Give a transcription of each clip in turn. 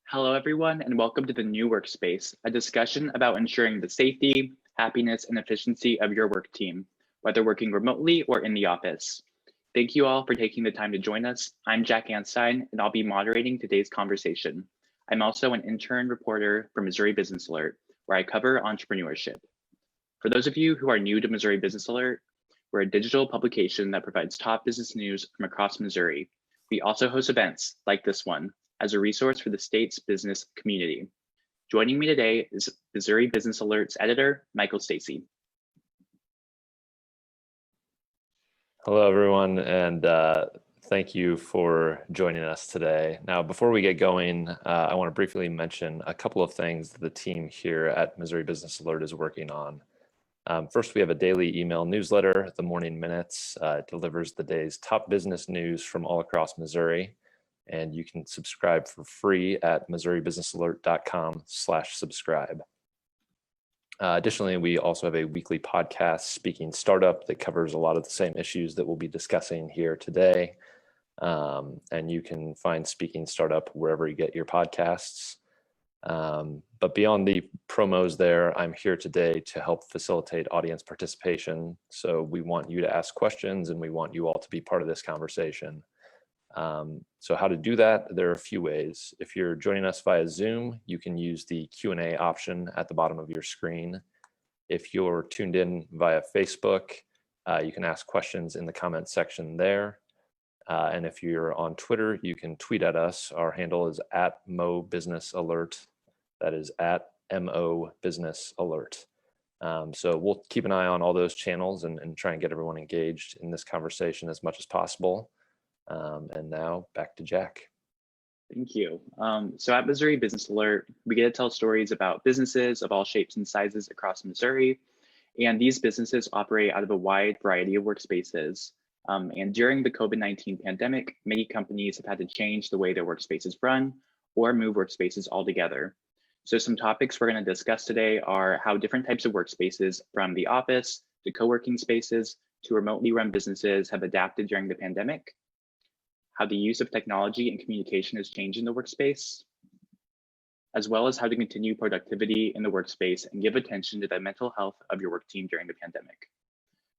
Hello, everyone, and welcome to the new Workspace, a discussion about ensuring the safety, happiness, and efficiency of your work team, whether working remotely or in the office. Thank you all for taking the time to join us. I'm Jack Anstein, and I'll be moderating today's conversation. I'm also an intern reporter for Missouri Business Alert, where I cover entrepreneurship. For those of you who are new to Missouri Business Alert, we're a digital publication that provides top business news from across Missouri. We also host events like this one as a resource for the state's business community. Joining me today is Missouri Business Alert's editor, Michael Stacy. Hello, everyone, and thank you for joining us today. Now, before we get going, I want to briefly mention a couple of things that the team here at Missouri Business Alert is working on. First, we have a daily email newsletter, The Morning Minutes. It delivers the day's top business news from all across Missouri, and you can subscribe for free at missouribusinessalert.com/subscribe. Additionally, we also have a weekly podcast, Speaking Startup, that covers a lot of the same issues that we'll be discussing here today. And you can find Speaking Startup wherever you get your podcasts. But beyond the promos there, I'm here today to help facilitate audience participation. So we want you to ask questions and we want you all to be part of this conversation. So how to do that? There are a few ways. If you're joining us via Zoom, you can use the Q&A option at the bottom of your screen. If you're tuned in via Facebook, you can ask questions in the comment section there. And if you're on Twitter, you can tweet at us. Our handle is @MoBusinessAlert. That is @MoBusinessAlert. So we'll keep an eye on all those channels and try and get everyone engaged in this conversation as much as possible. And now back to Jack. Thank you. So at Missouri Business Alert, we get to tell stories about businesses of all shapes and sizes across Missouri. And these businesses operate out of a wide variety of workspaces. And during the COVID-19 pandemic, many companies have had to change the way their workspaces run or move workspaces altogether. So some topics we're going to discuss today are how different types of workspaces, from the office to co-working spaces to remotely run businesses, have adapted during the pandemic, how the use of technology and communication has changed in the workspace, as well as how to continue productivity in the workspace and give attention to the mental health of your work team during the pandemic.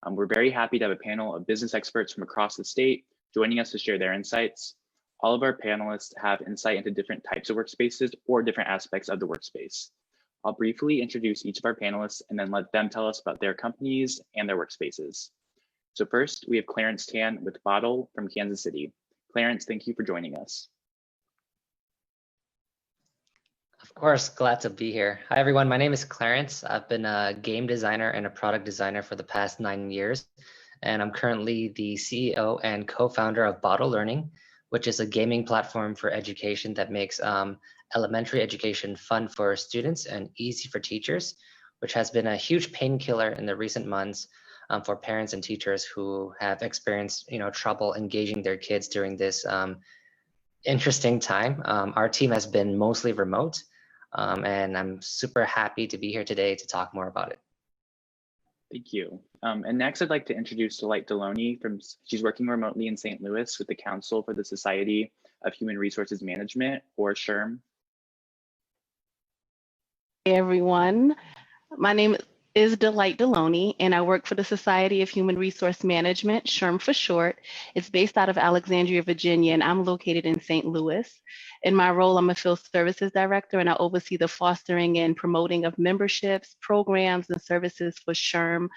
We're very happy to have a panel of business experts from across the state joining us to share their insights. All of our panelists have insight into different types of workspaces or different aspects of the workspace. I'll briefly introduce each of our panelists and then let them tell us about their companies and their workspaces. So first, we have Clarence Tan with Bottle from Kansas City. Clarence, thank you for joining us. Of course, glad to be here. Hi, everyone. My name is Clarence. I've been a game designer and a product designer for the past 9 years, and I'm currently the CEO and co-founder of Bottle Learning, which is a gaming platform for education that makes elementary education fun for students and easy for teachers, which has been a huge painkiller in the recent months for parents and teachers who have experienced, trouble engaging their kids during this interesting time. Our team has been mostly remote, and I'm super happy to be here today to talk more about it. Thank you. And next, I'd like to introduce Delight Deloney. She's working remotely in St. Louis with the Council for the Society of Human Resources Management, or SHRM. Hey everyone, my name is Delight Deloney, and I work for the Society of Human Resource Management, SHRM for short. It's based out of Alexandria, Virginia, and I'm located in St. Louis. In my role, I'm a field services director, and I oversee the fostering and promoting of memberships, programs, and services for SHRM,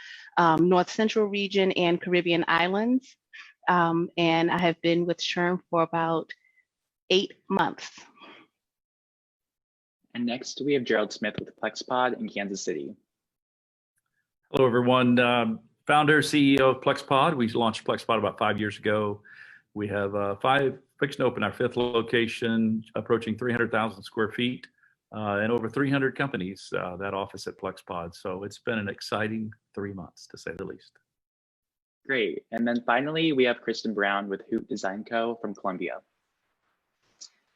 North Central region and Caribbean islands. And I have been with SHRM for about 8 months. And next, we have Gerald Smith with PlexPod in Kansas City. Hello, everyone. Founder, CEO of PlexPod. We launched PlexPod about 5 years ago. We have fixing to open our 5th location, approaching 300,000 square feet, and over 300 companies, that office at PlexPod. So it's been an exciting 3 months, to say the least. Great. And then finally, we have Kristen Brown with Hoop Design Co. from Columbia.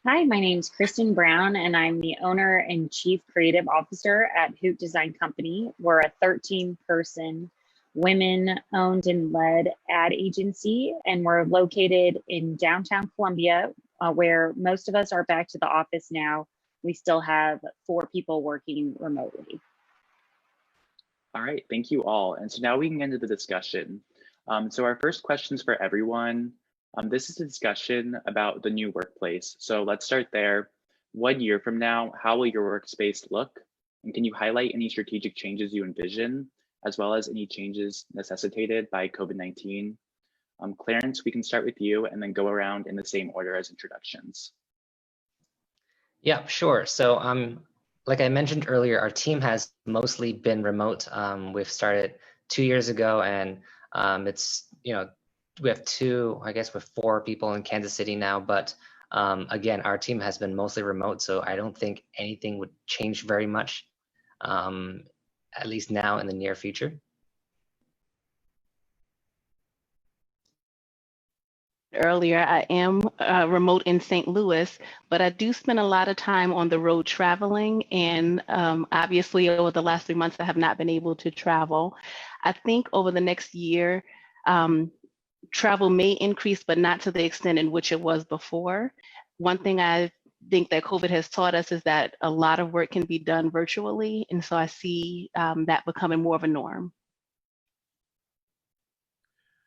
Hi, my name's Kristen Brown, and I'm the owner and chief creative officer at Hoop Design Company. We're a 13-person, women-owned and led ad agency, and we're located in downtown Columbia, where most of us are back to the office now we still have 4 people working remotely. All right, thank you all. And so now we can get into the discussion. So our first questions for everyone. This is a discussion about the new workplace. So let's start there. 1 year from now, how will your workspace look? And can you highlight any strategic changes you envision, as well as any changes necessitated by COVID-19? Clarence, we can start with you and then go around in the same order as introductions. Yeah, sure. So like I mentioned earlier, our team has mostly been remote. We've started 2 years ago, and it's, we have 4 people in Kansas City now, but again, our team has been mostly remote, so I don't think anything would change very much, at least now in the near future. Earlier, I am remote in St. Louis, but I do spend a lot of time on the road traveling, and obviously over the last 3 months I have not been able to travel. I think over the next year, travel may increase, but not to the extent in which it was before. One thing I think that COVID has taught us is that a lot of work can be done virtually, and so I see that becoming more of a norm.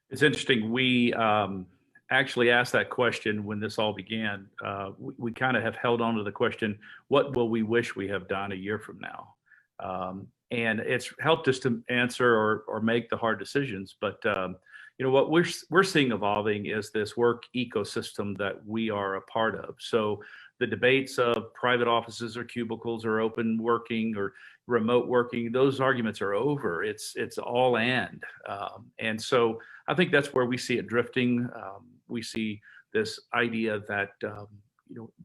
It's interesting. We actually asked that question when this all began. We kind of have held on to the question, what will we wish we have done a year from now? And it's helped us to answer or make the hard decisions. But what we're seeing evolving is this work ecosystem that we are a part of. So the debates of private offices or cubicles or open working or remote working, those arguments are over. It's all and so I think that's where we see it drifting. We see this idea that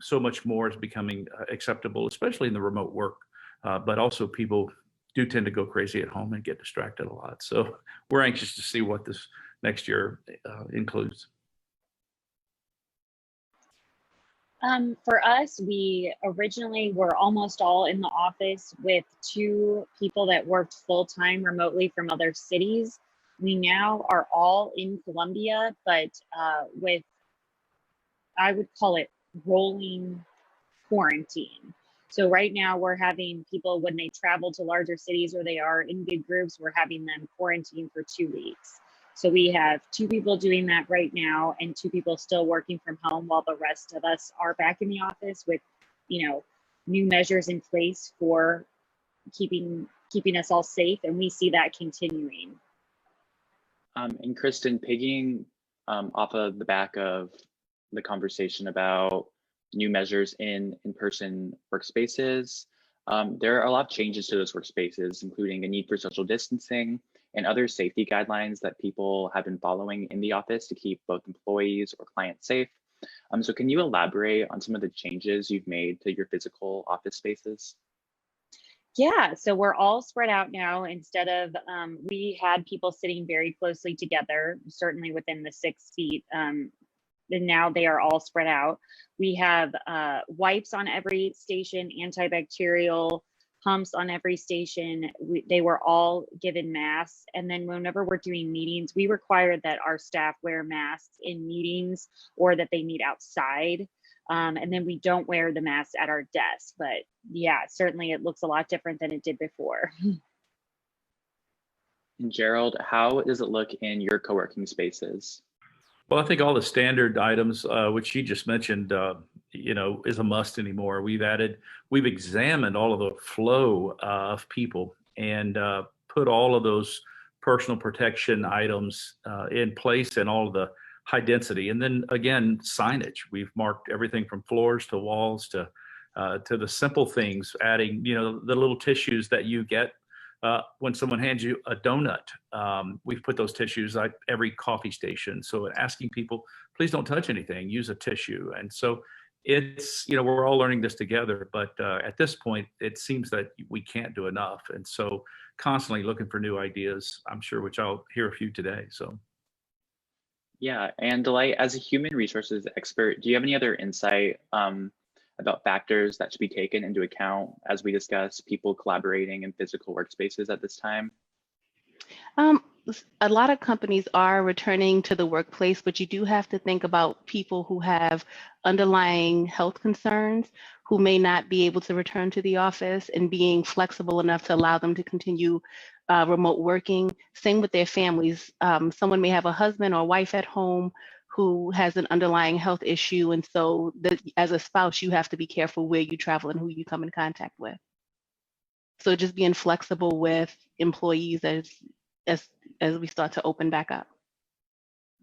so much more is becoming acceptable, especially in the remote work. But also people do tend to go crazy at home and get distracted a lot. So we're anxious to see what this next year includes. For us, we originally were almost all in the office with 2 people that worked full-time remotely from other cities. We now are all in Columbia, but with, I would call it rolling quarantine. So right now we're having people, when they travel to larger cities or they are in big groups, we're having them quarantine for 2 weeks. So we have 2 people doing that right now and 2 people still working from home while the rest of us are back in the office with, new measures in place for keeping us all safe. And we see that continuing. And Kristen, pigging off of the back of the conversation about new measures in in-person workspaces, there are a lot of changes to those workspaces, including a need for social distancing and other safety guidelines that people have been following in the office to keep both employees or clients safe. So can you elaborate on some of the changes you've made to your physical office spaces? Yeah, so we're all spread out now. Instead of, we had people sitting very closely together, certainly within the 6 feet, and now they are all spread out. We have wipes on every station, antibacterial pumps on every station. They were all given masks. And then whenever we're doing meetings, we require that our staff wear masks in meetings or that they meet outside. And then we don't wear the masks at our desk. But yeah, certainly it looks a lot different than it did before. And Gerald, how does it look in your co-working spaces? Well, I think all the standard items, which she just mentioned, is a must anymore. We've examined all of the flow of people and put all of those personal protection items in place and all of the high density. And then again, signage. We've marked everything from floors to walls to the simple things, adding, the little tissues that you get when someone hands you a donut. We've put those tissues at every coffee station. So asking people, please don't touch anything, use a tissue. And so it's, we're all learning this together, but at this point, it seems that we can't do enough. And so constantly looking for new ideas, I'm sure, which I'll hear a few today. So. Yeah, and Delight, as a human resources expert, do you have any other insight about factors that should be taken into account as we discuss people collaborating in physical workspaces at this time? A lot of companies are returning to the workplace, but you do have to think about people who have underlying health concerns who may not be able to return to the office, and being flexible enough to allow them to continue remote working. Same with their families. Someone may have a husband or wife at home who has an underlying health issue, and so as a spouse, you have to be careful where you travel and who you come in contact with. So just being flexible with employees as as we start to open back up.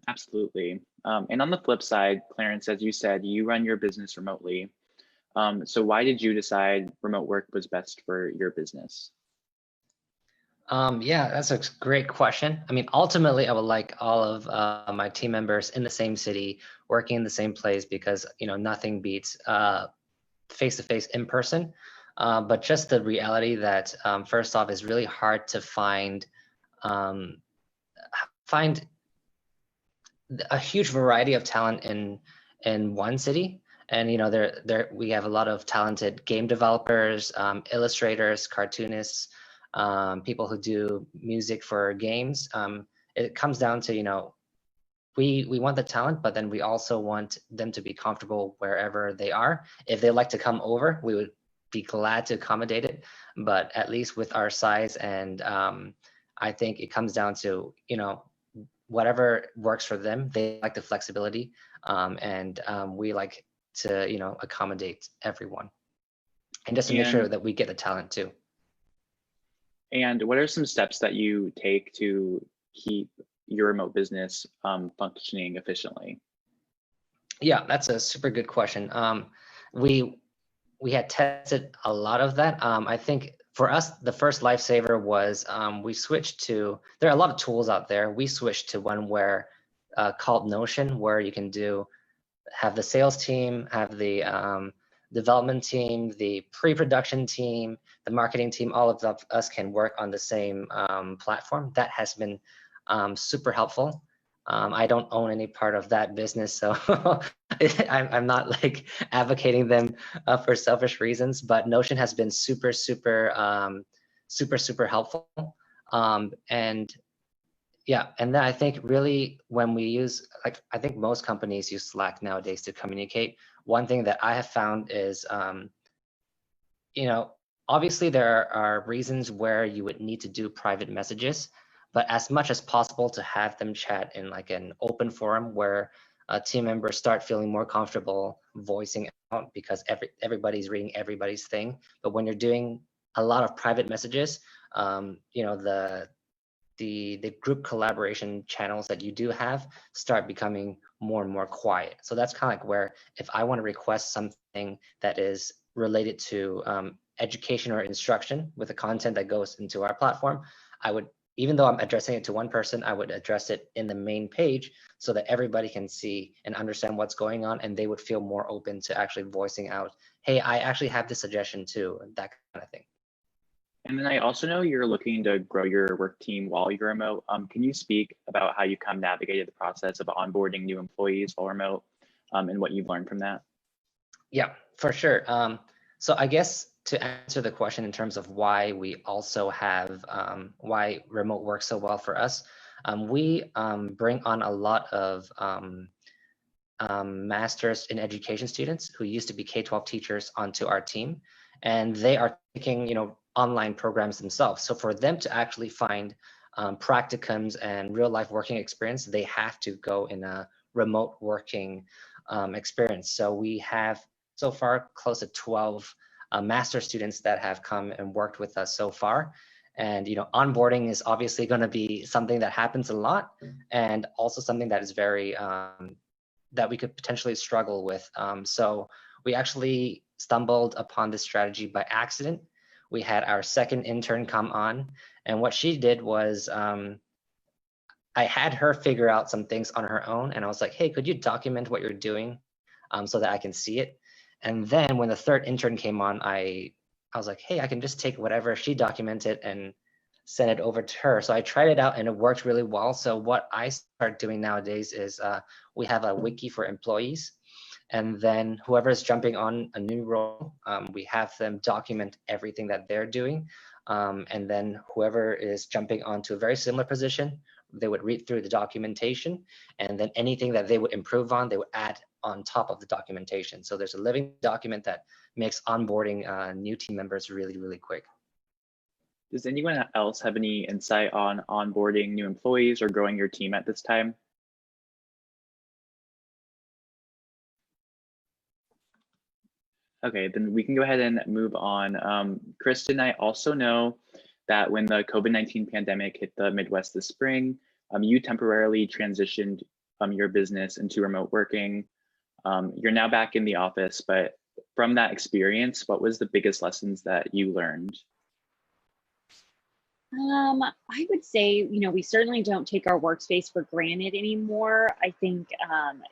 Absolutely. And on the flip side, Clarence, as you said, you run your business remotely. So why did you decide remote work was best for your business? Yeah, that's a great question. I mean, ultimately, I would like all of my team members in the same city, working in the same place, because nothing beats face-to-face in person. But just the reality that first off, it's really hard to find a huge variety of talent in one city. And there we have a lot of talented game developers, illustrators, cartoonists, people who do music for games. It comes down to we want the talent, but then we also want them to be comfortable wherever they are. If they like to come over, we would be glad to accommodate it. But at least with our size, and I think it comes down to whatever works for them. They like the flexibility, and we like to accommodate everyone, and just to make sure that we get the talent too. And what are some steps that you take to keep your remote business functioning efficiently? Yeah, that's a super good question. We had tested a lot of that. I think for us, the first lifesaver was we switched to, there are a lot of tools out there. We switched to one where called Notion, where you can have the sales team, have the development team, the pre-production team, the marketing team, all of us can work on the same platform. That has been super helpful. I don't own any part of that business, so I'm not like advocating them for selfish reasons, but Notion has been super helpful. And yeah, and then I think really when we use, I think most companies use Slack nowadays to communicate. One thing that I have found is, obviously there are reasons where you would need to do private messages, but as much as possible to have them chat in like an open forum where team members start feeling more comfortable voicing out, because everybody's reading everybody's thing. But when you're doing a lot of private messages, the group collaboration channels that you do have start becoming more and more quiet. So that's kind of like where if I want to request something that is related to education or instruction with the content that goes into our platform, I would, even though I'm addressing it to one person, I would address it in the main page so that everybody can see and understand what's going on, and they would feel more open to actually voicing out, hey, I actually have this suggestion too, and that kind of thing. And then I also know you're looking to grow your work team while you're remote. Can you speak about how you navigated the process of onboarding new employees while remote, and what you've learned from that? Yeah, for sure. So I guess to answer the question in terms of why we also have, why remote works so well for us, we bring on a lot of masters in education students who used to be K-12 teachers onto our team, and they are taking online programs themselves. So for them to actually find practicums and real life working experience, they have to go in a remote working experience. So we have so far close to 12 master students that have come and worked with us so far. And onboarding is obviously going to be something that happens a lot, and also something that is very that we could potentially struggle with. So we actually stumbled upon this strategy by accident. We had our second intern come on, and what she did was I had her figure out some things on her own, and I was like, hey, could you document what you're doing so that I can see it? And then when the third intern came on, I was like, hey, I can just take whatever she documented and send it over to her. So I tried it out and it worked really well. So what I start doing nowadays is we have a wiki for employees. And then whoever is jumping on a new role, we have them document everything that they're doing. And then whoever is jumping onto a very similar position, they would read through the documentation, and then anything that they would improve on, they would add on top of the documentation. So there's a living document that makes onboarding new team members really, really quick. Does anyone else have any insight on onboarding new employees or growing your team at this time? Okay, then we can go ahead and move on. Kristen, I also know that when the COVID-19 pandemic hit the Midwest this spring, you temporarily transitioned your business into remote working. You're now back in the office, but from that experience, what was the biggest lessons that you learned? I would say, we certainly don't take our workspace for granted anymore. I think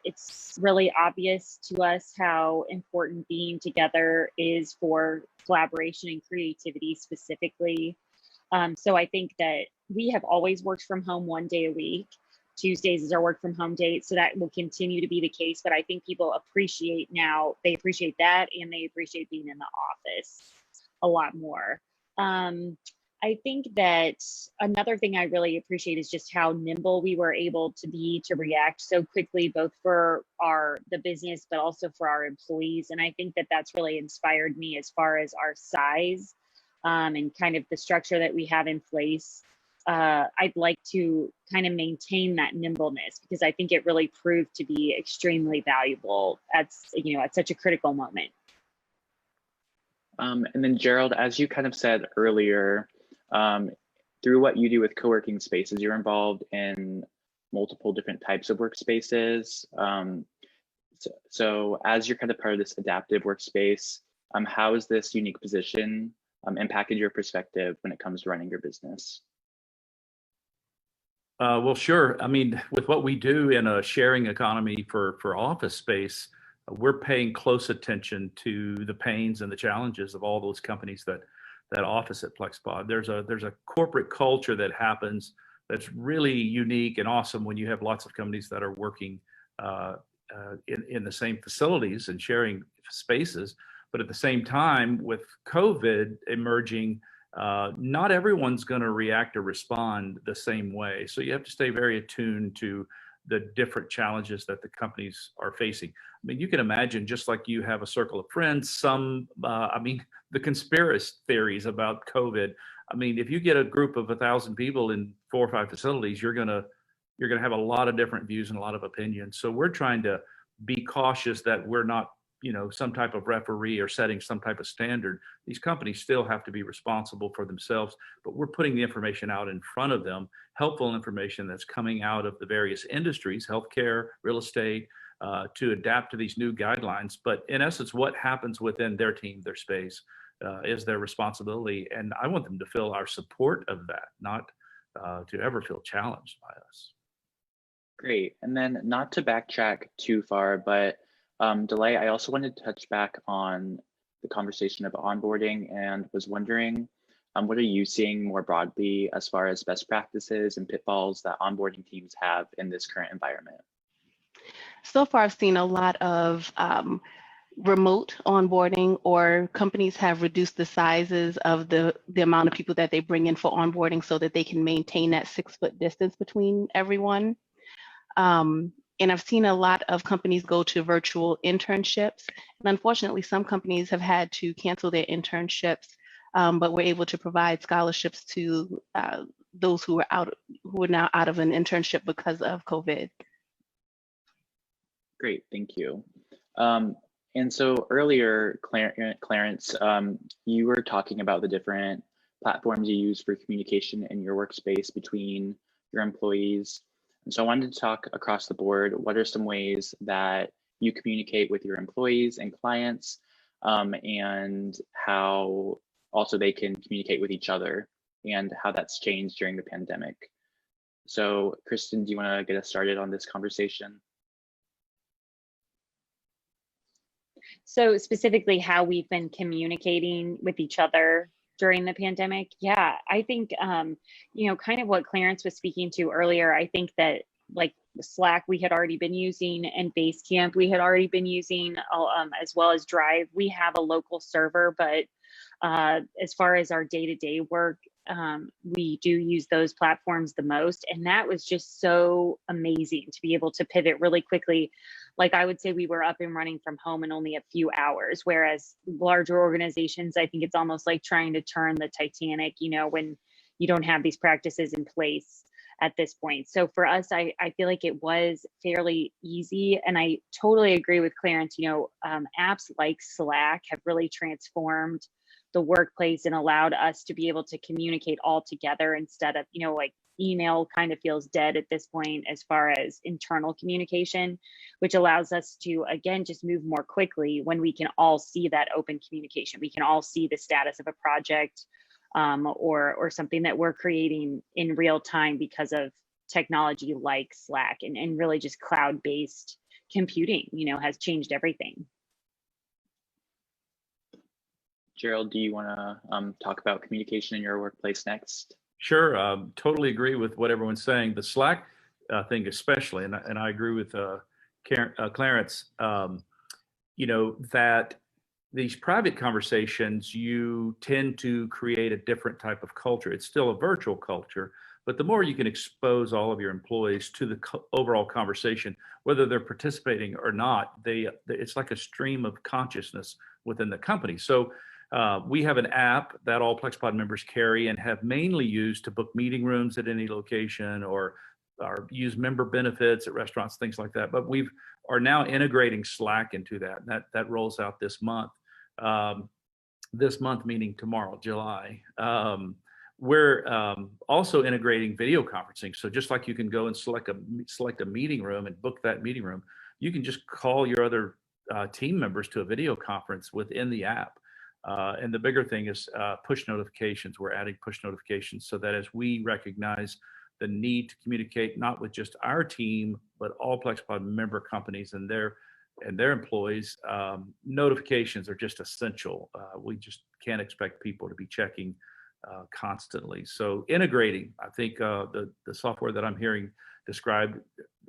it's really obvious to us how important being together is for collaboration and creativity specifically. So I think that we have always worked from home 1 day a week. Tuesdays is our work from home date, so that will continue to be the case. But I think people appreciate that, and they appreciate being in the office a lot more. I think that another thing I really appreciate is just how nimble we were able to be to react so quickly, both for the business, but also for our employees. And I think that that's really inspired me as far as our size and kind of the structure that we have in place. I'd like to kind of maintain that nimbleness, because I think it really proved to be extremely valuable at such a critical moment. And then Gerald, as you kind of said earlier, through what you do with co-working spaces, you're involved in multiple different types of workspaces. So as you're kind of part of this adaptive workspace, how has this unique position impacted your perspective when it comes to running your business? Well, sure. I mean, with what we do in a sharing economy for office space, we're paying close attention to the pains and the challenges of all those companies that office at PlexPod. There's a corporate culture that happens that's really unique and awesome when you have lots of companies that are working in the same facilities and sharing spaces. But at the same time, with COVID emerging, not everyone's going to react or respond the same way. So you have to stay very attuned to the different challenges that the companies are facing. I mean, you can imagine, just like you have a circle of friends, the conspiracy theories about COVID. I mean, if you get a group of 1,000 people in 4 or 5 facilities, you're gonna have a lot of different views and a lot of opinions. So we're trying to be cautious that we're not, some type of referee or setting some type of standard. These companies still have to be responsible for themselves, but we're putting the information out in front of them, helpful information that's coming out of the various industries, healthcare, real estate, to adapt to these new guidelines. But in essence, what happens within their team, their space, is their responsibility. And I want them to feel our support of that, not to ever feel challenged by us. Great. And then, not to backtrack too far, but Delay, I also wanted to touch back on the conversation of onboarding, and was wondering, what are you seeing more broadly as far as best practices and pitfalls that onboarding teams have in this current environment? So far, I've seen a lot of remote onboarding, or companies have reduced the sizes of the amount of people that they bring in for onboarding so that they can maintain that 6-foot distance between everyone. And I've seen a lot of companies go to virtual internships. And unfortunately, some companies have had to cancel their internships, but we're able to provide scholarships to those who are now out of an internship because of COVID. Great, thank you. And so earlier, Clarence, you were talking about the different platforms you use for communication in your workspace between your employees. And so I wanted to talk across the board. What are some ways that you communicate with your employees and clients, and how also they can communicate with each other, and how that's changed during the pandemic? So Kristen, do you want to get us started on this conversation? So specifically how we've been communicating with each other during the pandemic. Yeah, I think, kind of what Clarence was speaking to earlier, I think that like Slack we had already been using, and Basecamp we had already been using, as well as Drive. We have a local server, but As far as our day-to-day work, we do use those platforms the most. And that was just so amazing to be able to pivot really quickly. Like I would say we were up and running from home in only a few hours, whereas larger organizations, I think it's almost like trying to turn the Titanic, when you don't have these practices in place at this point. So for us, I feel like it was fairly easy. And I totally agree with Clarence, apps like Slack have really transformed the workplace and allowed us to be able to communicate all together instead of, like email kind of feels dead at this point as far as internal communication, which allows us to, again, just move more quickly when we can all see that open communication. We can all see the status of a project or something that we're creating in real time because of technology like Slack and really just cloud-based computing, has changed everything. Gerald, do you want to talk about communication in your workplace next? Sure, totally agree with what everyone's saying. The Slack thing especially, and I agree with Clarence, that these private conversations, you tend to create a different type of culture. It's still a virtual culture, but the more you can expose all of your employees to the overall conversation, whether they're participating or not, it's like a stream of consciousness within the company. So we have an app that all PlexPod members carry and have mainly used to book meeting rooms at any location or use member benefits at restaurants, things like that. But we are now integrating Slack into that. That rolls out this month. This month meaning tomorrow, July. We're also integrating video conferencing. So just like you can go and select a meeting room and book that meeting room, you can just call your other team members to a video conference within the app. And the bigger thing is push notifications. We're adding push notifications so that as we recognize the need to communicate not with just our team, but all PlexPod member companies and their employees, notifications are just essential. We just can't expect people to be checking constantly. So integrating, I think the software that I'm hearing described,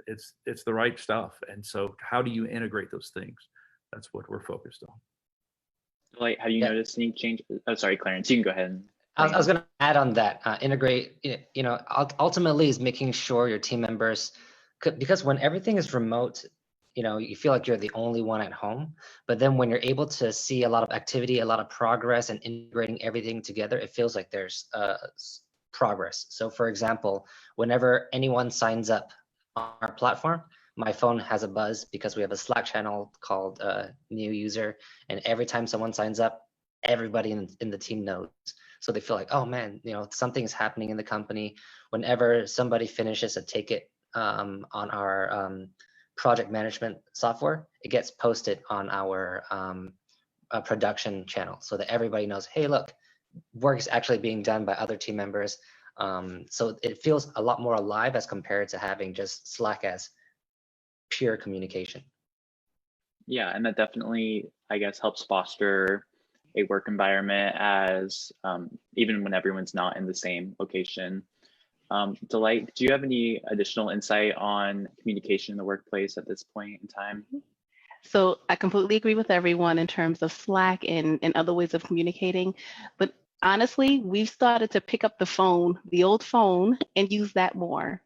it's the right stuff. And so how do you integrate those things? That's what we're focused on. Like, have you noticed any change? Oh, sorry, Clarence, you can go ahead. I was going to add on that, integrate, ultimately is making sure your team members, because when everything is remote, you feel like you're the only one at home. But then when you're able to see a lot of activity, a lot of progress and integrating everything together, it feels like there's progress. So for example, whenever anyone signs up on our platform, my phone has a buzz because we have a Slack channel called New User. And every time someone signs up, everybody in the team knows. So they feel like, oh man, something is happening in the company. Whenever somebody finishes a ticket on our project management software, it gets posted on our production channel so that everybody knows, hey, look, work is actually being done by other team members. So it feels a lot more alive as compared to having just Slack as pure communication. Yeah, and that definitely, I guess, helps foster a work environment as even when everyone's not in the same location. Delight, do you have any additional insight on communication in the workplace at this point in time? So I completely agree with everyone in terms of Slack and other ways of communicating. But honestly, we've started to pick up the old phone, and use that more.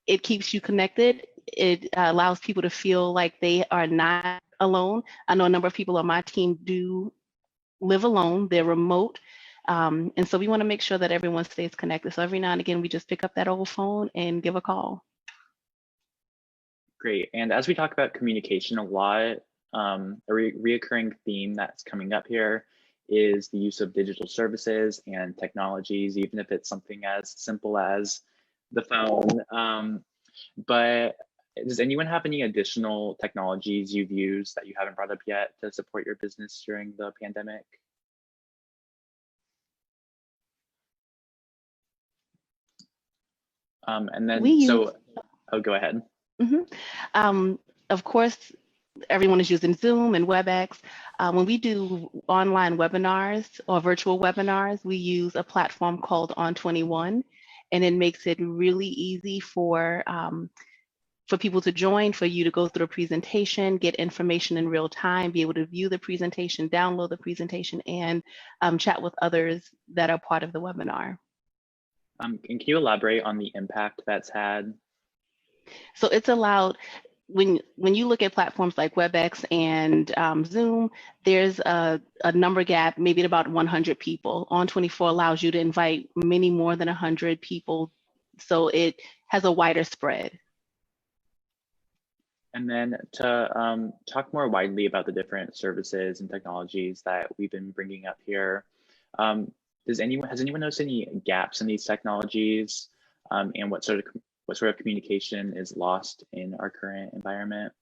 It keeps you connected. It allows people to feel like they are not alone. I know a number of people on my team do live alone. They're remote. And so we want to make sure that everyone stays connected. So every now and again, we just pick up that old phone and give a call. Great. And as we talk about communication a lot, a reoccurring theme that's coming up here is the use of digital services and technologies, even if it's something as simple as the phone. But does anyone have any additional technologies you've used that you haven't brought up yet to support your business during the pandemic? And then, go ahead. Of course, everyone is using Zoom and WebEx. When we do online webinars or virtual webinars, we use a platform called On21, and it makes it really easy for for people to join, for you to go through a presentation, get information in real time, be able to view the presentation, download the presentation, and chat with others that are part of the webinar. And can you elaborate on the impact that's had? So it's allowed, when you look at platforms like WebEx and Zoom, there's a number gap, maybe at about 100 people. On24 allows you to invite many more than 100 people, so it has a wider spread. And then to talk more widely about the different services and technologies that we've been bringing up here, has anyone noticed any gaps in these technologies, and what sort of communication is lost in our current environment?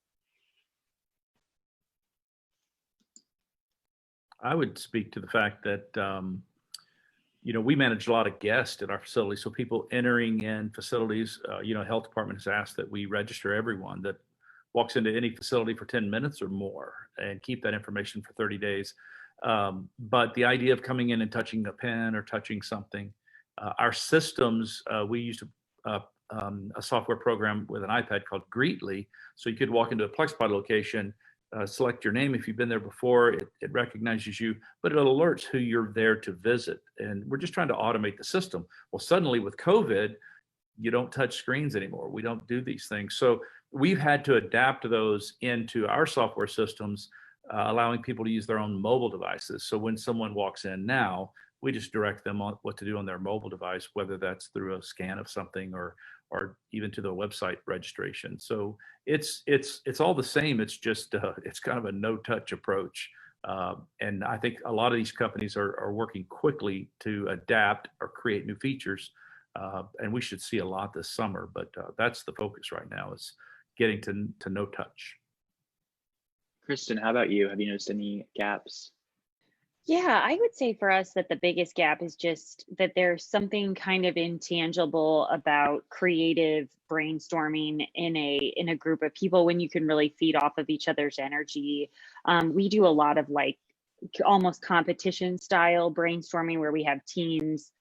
I would speak to the fact that we manage a lot of guests at our facility, so people entering in facilities, health department has asked that we register everyone that walks into any facility for 10 minutes or more and keep that information for 30 days. But the idea of coming in and touching a pen or touching something, our systems, we used a software program with an iPad called Greetly. So you could walk into a PlexPod location, select your name if you've been there before, it recognizes you, but it alerts who you're there to visit. And we're just trying to automate the system. Well, suddenly with COVID, you don't touch screens anymore. We don't do these things. So we've had to adapt those into our software systems, allowing people to use their own mobile devices. So when someone walks in now, we just direct them on what to do on their mobile device, whether that's through a scan of something or even to the website registration. So it's all the same. It's just it's kind of a no-touch approach. And I think a lot of these companies are working quickly to adapt or create new features. And we should see a lot this summer, but that's the focus right now, is getting to no touch. Kristen, how about you? Have you noticed any gaps? Yeah, I would say for us that the biggest gap is just that there's something kind of intangible about creative brainstorming in a group of people when you can really feed off of each other's energy. We do a lot of like almost competition style brainstorming where we have teams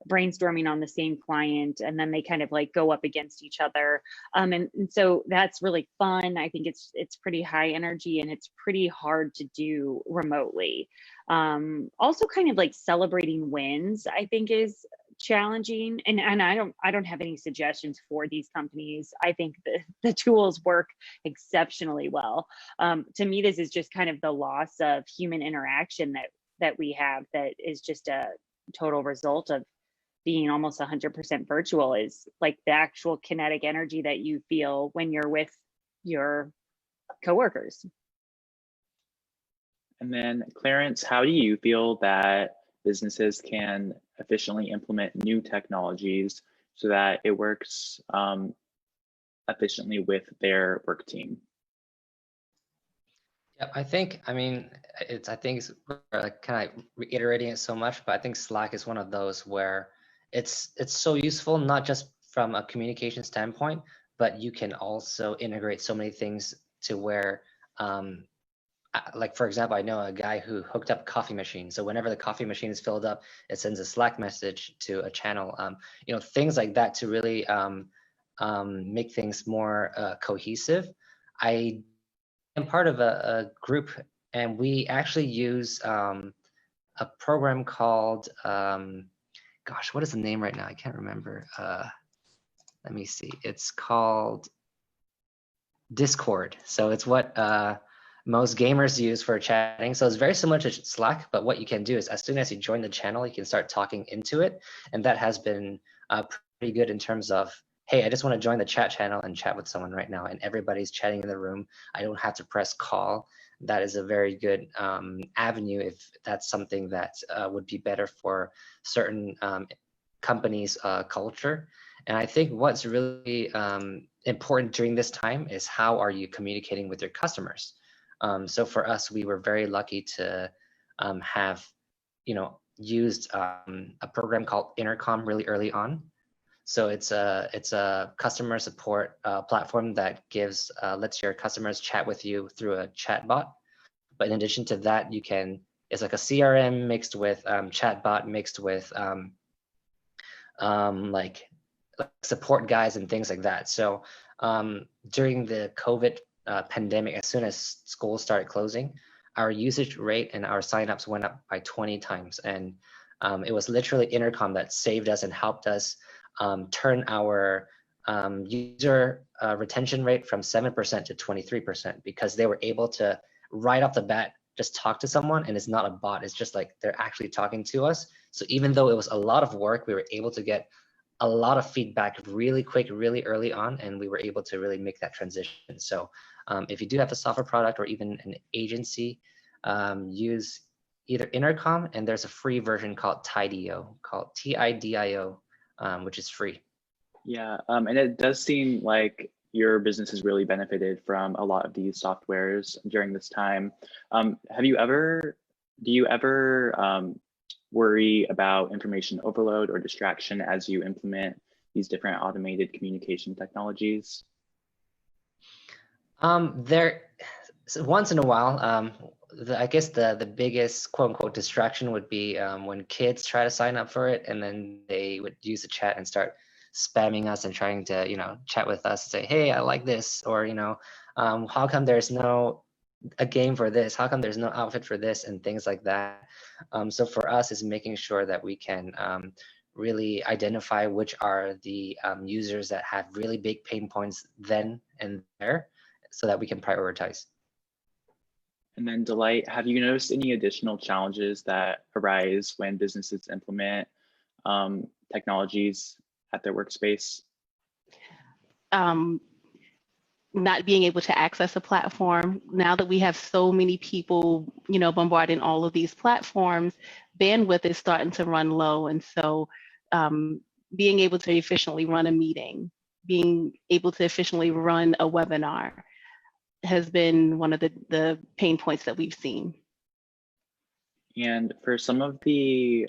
brainstorming on the same client, and then they kind of like go up against each other. And so that's really fun. I think it's pretty high energy and it's pretty hard to do remotely. Also kind of like celebrating wins, I think is challenging. And I don't have any suggestions for these companies. I think the tools work exceptionally well. To me, this is just kind of the loss of human interaction that we have, that is just a total result of being almost 100% virtual, is like the actual kinetic energy that you feel when you're with your coworkers. And then Clarence, how do you feel that businesses can efficiently implement new technologies so that it works efficiently with their work team? Yeah, I think it's kind of reiterating it so much, but I think Slack is one of those where it's so useful, not just from a communication standpoint, but you can also integrate so many things to where, like for example, I know a guy who hooked up a coffee machine. So whenever the coffee machine is filled up, it sends a Slack message to a channel. Things like that to really make things more cohesive. I am part of a group, and we actually use a program called gosh, what is the name right now? I can't remember. Let me see. It's called Discord. So it's what most gamers use for chatting. So it's very similar to Slack, but what you can do is as soon as you join the channel, you can start talking into it. And that has been pretty good in terms of, hey, I just want to join the chat channel and chat with someone right now, and everybody's chatting in the room. I don't have to press call. That is a very good avenue if that's something that would be better for certain companies' culture. And I think what's really important during this time is how are you communicating with your customers? So for us, we were very lucky to have, used a program called Intercom really early on. So it's a customer support platform that lets your customers chat with you through a chat bot. But in addition to that, it's like a CRM mixed with chat bot mixed with like support guides and things like that. So during the COVID pandemic, as soon as schools started closing, our usage rate and our signups went up by 20 times. And it was literally Intercom that saved us and helped us turn our user retention rate from 7% to 23%, because they were able to right off the bat just talk to someone, and it's not a bot, it's just like they're actually talking to us. So even though it was a lot of work, we were able to get a lot of feedback really quick, really early on, and we were able to really make that transition. So if you do have a software product or even an agency, use either Intercom, and there's a free version called Tidio, called Tidio, which is free. Yeah, and it does seem like your business has really benefited from a lot of these softwares during this time. Do you ever worry about information overload or distraction as you implement these different automated communication technologies? So once in a while, I guess the biggest quote unquote distraction would be when kids try to sign up for it, and then they would use the chat and start spamming us and trying to, chat with us and say, hey, I like this, or, how come there's no a game for this? How come there's no outfit for this? And things like that. So for us, is making sure that we can really identify which are the users that have really big pain points then and there, so that we can prioritize. And then Delight, have you noticed any additional challenges that arise when businesses implement technologies at their workspace? Not being able to access a platform. Now that we have so many people, bombarding all of these platforms, bandwidth is starting to run low. And so being able to efficiently run a meeting, being able to efficiently run a webinar has been one of the pain points that we've seen. And for some of the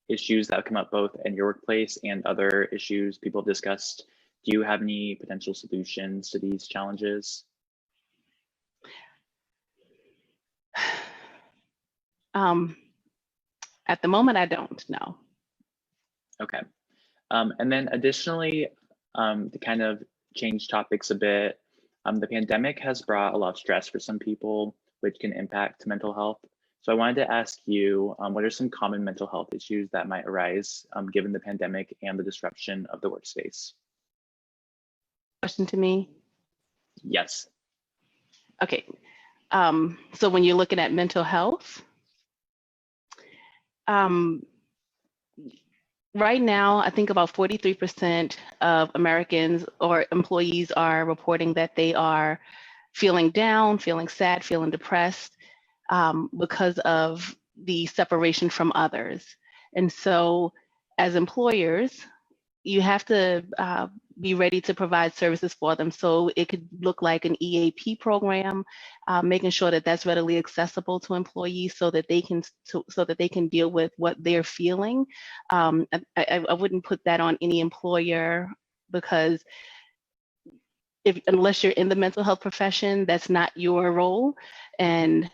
issues that come up both in your workplace and other issues people discussed, do you have any potential solutions to these challenges? At the moment, I don't know. Okay. And then additionally, to kind of change topics a bit, the pandemic has brought a lot of stress for some people, which can impact mental health. So I wanted to ask you, what are some common mental health issues that might arise given the pandemic and the disruption of the workspace? Question to me? Yes. Okay. So when you're looking at mental health, right now, I think about 43% of Americans or employees are reporting that they are feeling down, feeling sad, feeling depressed because of the separation from others. And so as employers, you have to be ready to provide services for them. So it could look like an EAP program, making sure that that's readily accessible to employees so that they can deal with what they're feeling. I wouldn't put that on any employer, because unless you're in the mental health profession, that's not your role. And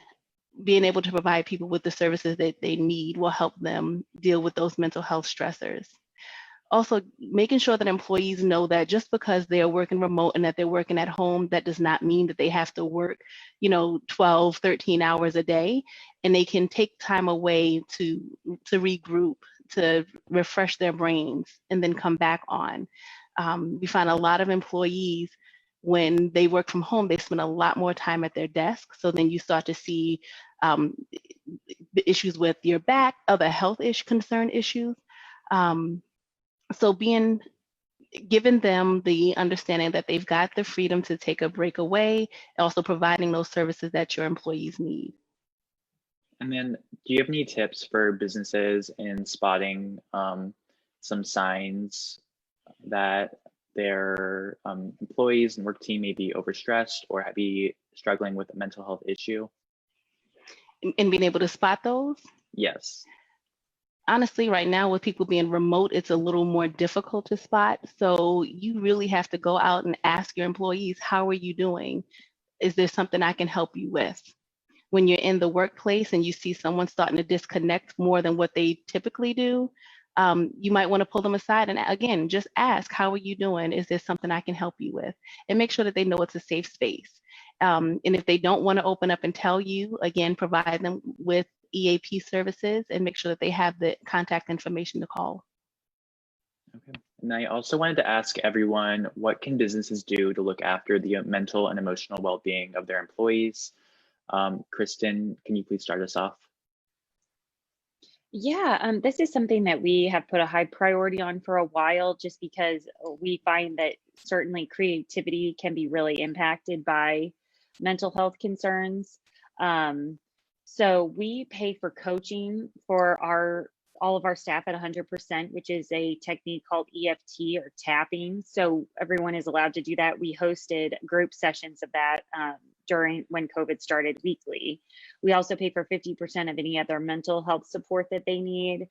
being able to provide people with the services that they need will help them deal with those mental health stressors. Also, making sure that employees know that just because they are working remote and that they're working at home, that does not mean that they have to work, 12, 13 hours a day, and they can take time away to regroup, to refresh their brains, and then come back on. We find a lot of employees, when they work from home, they spend a lot more time at their desk. So then you start to see the issues with your back, other health concern issues. So giving them the understanding that they've got the freedom to take a break away, and also providing those services that your employees need. And then do you have any tips for businesses in spotting some signs that their employees and work team may be overstressed or be struggling with a mental health issue? And being able to spot those? Yes. Honestly, right now with people being remote, it's a little more difficult to spot. So you really have to go out and ask your employees, how are you doing? Is there something I can help you with? When you're in the workplace and you see someone starting to disconnect more than what they typically do, you might want to pull them aside and again, just ask, how are you doing? Is there something I can help you with? And make sure that they know it's a safe space. And if they don't want to open up and tell you, again, provide them with EAP services and make sure that they have the contact information to call. Okay. And I also wanted to ask everyone, what can businesses do to look after the mental and emotional well-being of their employees? Kristen, can you please start us off? Yeah, this is something that we have put a high priority on for a while, just because we find that certainly creativity can be really impacted by mental health concerns. So we pay for coaching for all of our staff at 100%, which is a technique called EFT or tapping. So everyone is allowed to do that. We hosted group sessions of that during when COVID started weekly. We also pay for 50% of any other mental health support that they need.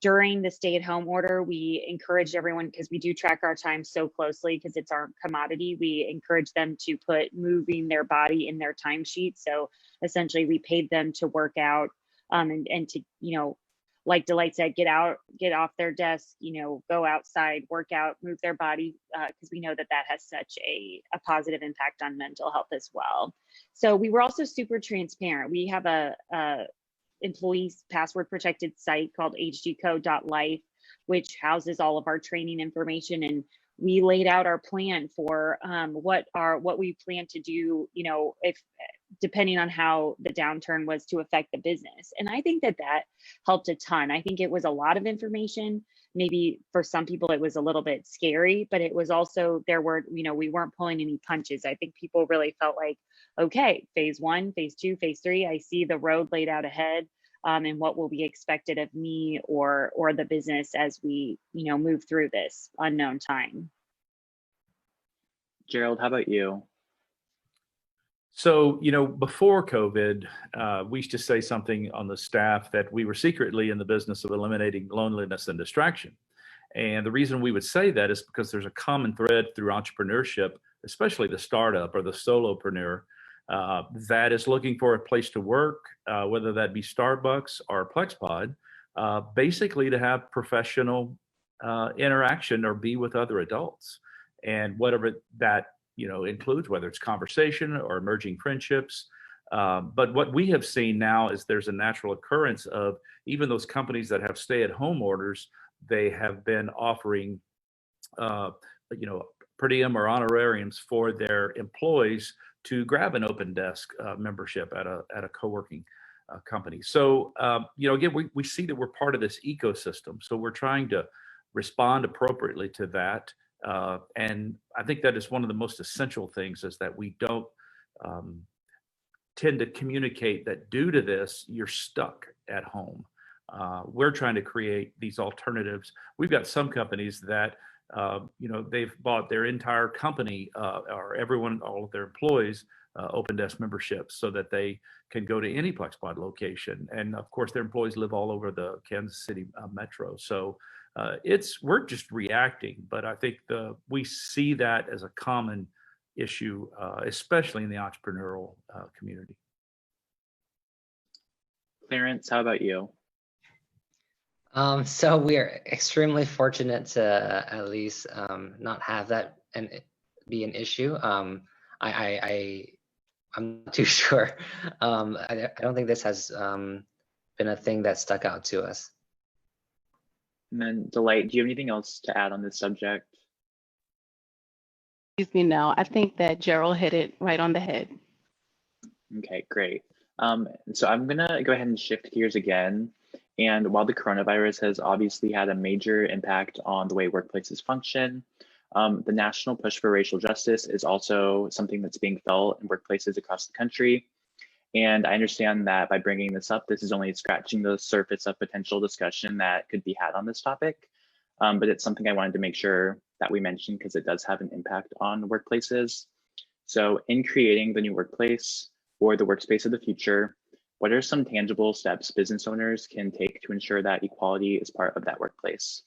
During the stay-at-home order, we encouraged everyone, because we do track our time so closely because it's our commodity, we encourage them to put moving their body in their timesheet. So essentially we paid them to work out and to, like Delight said, get off their desk, go outside, work out, move their body, because we know that has such a positive impact on mental health as well. So we were also super transparent. We have a employees password protected site called hdco.life, which houses all of our training information, and we laid out our plan for what we plan to do, if depending on how the downturn was to affect the business. And I think that helped a ton. I think it was a lot of information. Maybe for some people it was a little bit scary, but it was also, we weren't pulling any punches. I think people really felt like, okay, phase 1, phase 2, phase 3, I see the road laid out ahead, and what will be expected of me or the business as we, move through this unknown time. Gerald, how about you? So, before COVID, we used to say something on the staff that we were secretly in the business of eliminating loneliness and distraction. And the reason we would say that is because there's a common thread through entrepreneurship, especially the startup or the solopreneur, that is looking for a place to work, whether that be Starbucks or Plexpod, basically to have professional interaction or be with other adults. And whatever that includes, whether it's conversation or emerging friendships. But what we have seen now is there's a natural occurrence of even those companies that have stay-at-home orders, they have been offering, per diem or honorariums for their employees to grab an open desk membership at a co-working company. So, again, we see that we're part of this ecosystem. So we're trying to respond appropriately to that. And I think that is one of the most essential things, is that we don't tend to communicate that due to this, you're stuck at home. We're trying to create these alternatives. We've got some companies that, they've bought their entire company or all of their employees open desk memberships so that they can go to any Plexpod location. And of course, their employees live all over the Kansas City metro. So we're just reacting, but I think we see that as a common issue, especially in the entrepreneurial community. Clarence, how about you? So we are extremely fortunate to at least not have that and be an issue. I'm not too sure. I don't think this has been a thing that stuck out to us. And then Delight, do you have anything else to add on this subject? Excuse me, no. I think that Gerald hit it right on the head. Okay, great. So I'm gonna go ahead and shift gears again. And while the coronavirus has obviously had a major impact on the way workplaces function, the national push for racial justice is also something that's being felt in workplaces across the country. And I understand that by bringing this up, this is only scratching the surface of potential discussion that could be had on this topic. But it's something I wanted to make sure that we mentioned because it does have an impact on workplaces. So in creating the new workplace or the workspace of the future, what are some tangible steps business owners can take to ensure that equality is part of that workplace?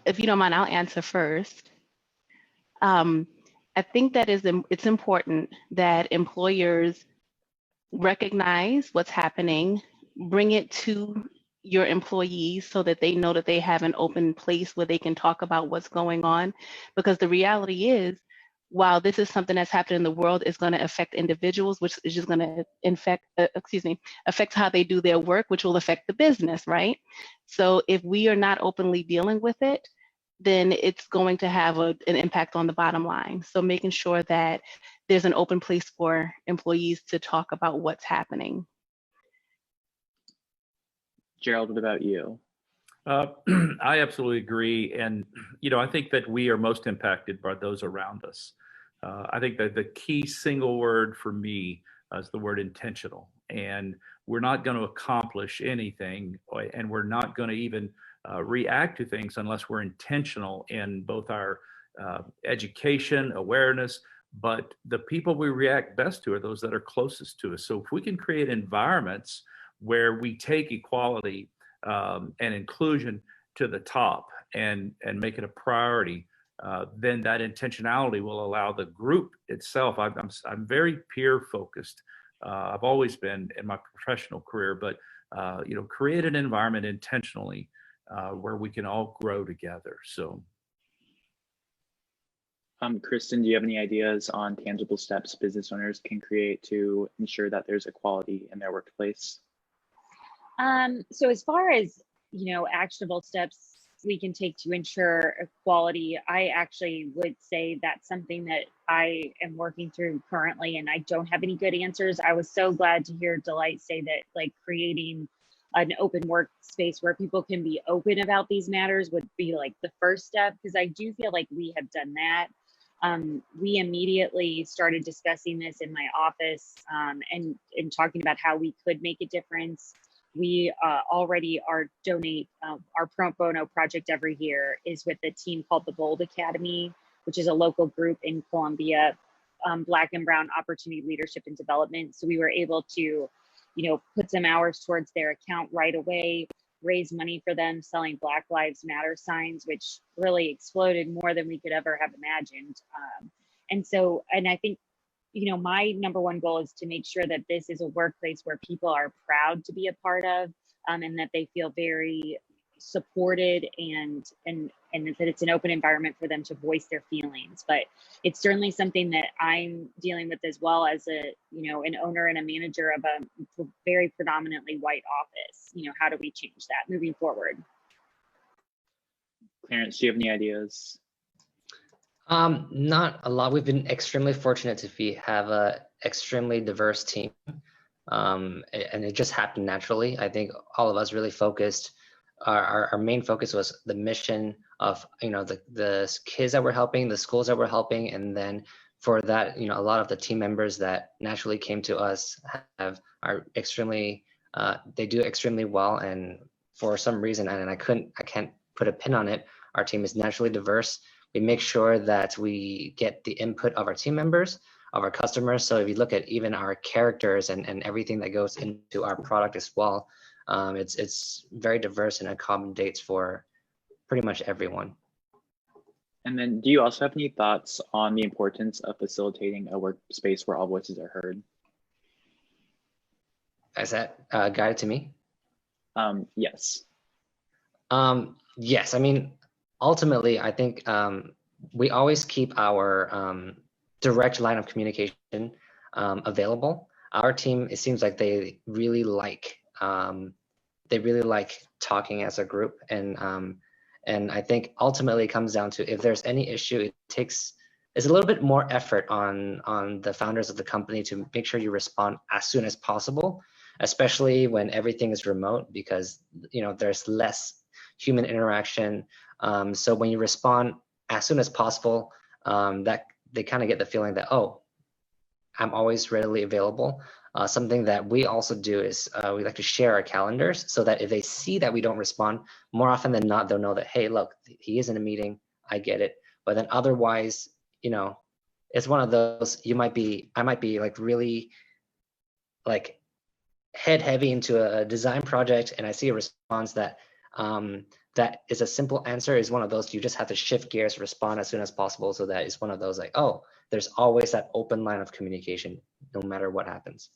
If you don't mind, I'll answer first. I think that it's important that employers recognize what's happening, bring it to your employees so that they know that they have an open place where they can talk about what's going on. Because the reality is, while this is something that's happening in the world, it's going to affect individuals, which is just going to affect how they do their work, which will affect the business, right? So if we are not openly dealing with it, then it's going to have an impact on the bottom line. So making sure that there's an open place for employees to talk about what's happening. Gerald, what about you? I absolutely agree. And, I think that we are most impacted by those around us. I think that the key single word for me is the word intentional. And we're not going to accomplish anything, and we're not going to even react to things unless we're intentional in both our education, awareness, but the people we react best to are those that are closest to us. So if we can create environments where we take equality and inclusion to the top and make it a priority, then that intentionality will allow the group itself. I'm very peer focused. I've always been in my professional career, but create an environment intentionally where we can all grow together. So. Kristen, do you have any ideas on tangible steps business owners can create to ensure that there's equality in their workplace? So as far as, actionable steps we can take to ensure equality, I actually would say that's something that I am working through currently, and I don't have any good answers. I was so glad to hear Delight say that, like, creating an open workspace where people can be open about these matters would be like the first step, because I do feel like we have done that. We immediately started discussing this in my office and talking about how we could make a difference. We already donate our pro bono project every year is with a team called the Bold Academy, which is a local group in Columbia, Black and Brown Opportunity Leadership and Development. So we were able to, put some hours towards their account right away, raise money for them, selling Black Lives Matter signs, which really exploded more than we could ever have imagined. And I think, my number one goal is to make sure that this is a workplace where people are proud to be a part of, and that they feel very supported and that it's an open environment for them to voice their feelings. But it's certainly something that I'm dealing with as well as an owner and a manager of a very predominantly white office. How do we change that moving forward? Clarence, do you have any ideas? Not a lot. We've been extremely fortunate to have a extremely diverse team, and it just happened naturally. I think all of us really focused. Our main focus was the mission of the kids that we're helping, the schools that we're helping, and then for that, a lot of the team members that naturally came to us are extremely they do extremely well, and for some reason, and I can't put a pin on it, our team is naturally diverse. We make sure that we get the input of our team members, of our customers. So if you look at even our characters and everything that goes into our product as well, it's very diverse and accommodates for pretty much everyone. And then do you also have any thoughts on the importance of facilitating a workspace where all voices are heard? Is that guided to me? Yes. Yes, I mean, ultimately, I think we always keep our direct line of communication available. Our team, it seems like they really like talking as a group, and I think ultimately it comes down to if there's any issue, it's a little bit more effort on the founders of the company to make sure you respond as soon as possible, especially when everything is remote, because there's less human interaction. So when you respond as soon as possible, that they kind of get the feeling that, oh, I'm always readily available. Something that we also do is we like to share our calendars so that if they see that we don't respond, more often than not, they'll know that, hey, look, he is in a meeting, I get it. But then otherwise, it's one of those, I might be like really like head heavy into a design project, and I see a response that that is a simple answer, is one of those you just have to shift gears, respond as soon as possible. So that is one of those like, oh, there's always that open line of communication no matter what happens.